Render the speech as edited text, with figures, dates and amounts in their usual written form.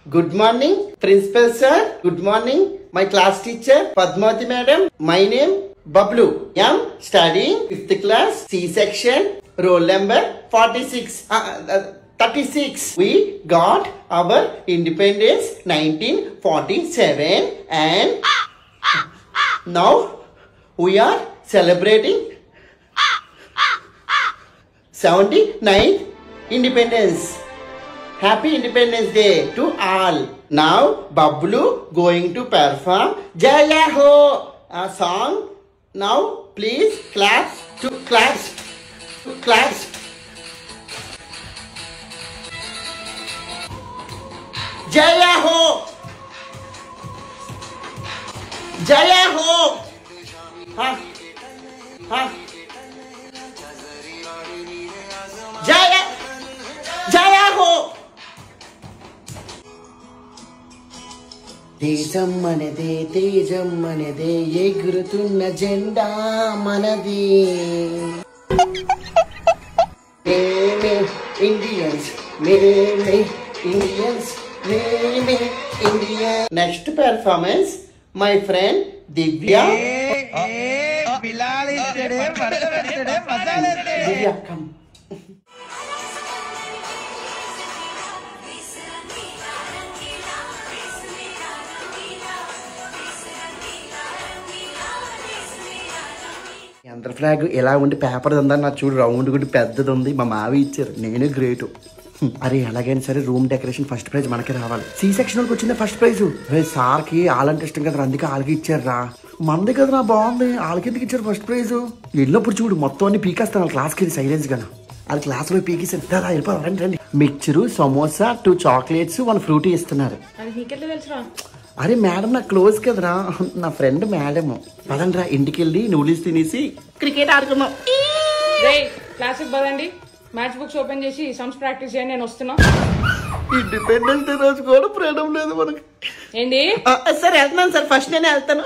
Good morning, Principal sir. Good morning, my class teacher, Padmavati madam. My name, Bablu. I am studying 5th class, C-section, roll number 36. We got our independence 1947 and now we are celebrating 79th independence. Happy Independence Day to all. Now Bablu going to perform Jaya Ho song. Now please clap. Jaya Ho. Jaya Ho. Jaya Ho. దేశం మనదే తేజం మనదే ఎగురుతున్న జెండా మనది మేమే Indians India next performance my friend Divya Divya come Andhra flag ఎలా ఉండి paper ఉందని నాకు చూడు రౌండ్ గుడి పెద్దది ఉంది మా మావి ఇచ్చారు నేను గ్రేటు అరే ఎలాగైనా సరే రూమ్ డెకరేషన్ ఫస్ట్ ప్రైజ్ మనకి రావాలి సి సెక్షన్ వాళ్ళకి వచ్చింది ఫస్ట్ ప్రైజ్ సార్కి వాళ్ళంటే ఇష్టం కదా అందుకే వాళ్ళకి ఇచ్చారు రా మంది కదా నా బాగుంది వాళ్ళకి ఎందుకు ఇచ్చారు ఫస్ట్ ప్రైజ్ వెళ్ళినప్పుడు చూడు మొత్తం అన్ని పీకేస్తాను వాళ్ళ క్లాస్కి వెళ్ళి సైలెన్స్ గా వాళ్ళ క్లాస్లో పీకేసాను వెళ్ళిపోవాలి రండి రండి మిక్చరు సమోసా 2 చాక్లెట్స్ 1 ఫ్రూటీ ఇస్తున్నారు అరే మేడం నా క్లోజ్ కదరా నా ఫ్రెండ్ మేడం పదండ్రా ఇంటికి వెళ్ళి నూడిల్స్ తినేసి క్రికెట్ ఆడుకున్నాం క్లాసిక్ పదండి మ్యాచ్ బుక్స్ ఓపెన్ చేసి సమ్స్ ప్రాక్టీస్ చేయండి నేను వస్తున్నా ఇండిపెండెన్స్ డే రోజు కూడా ఫ్రీడమ్ లేదు మనకి ఏంటి సార్ వెళ్తున్నాను సార్ ఫస్ట్ నేనే వెళ్తాను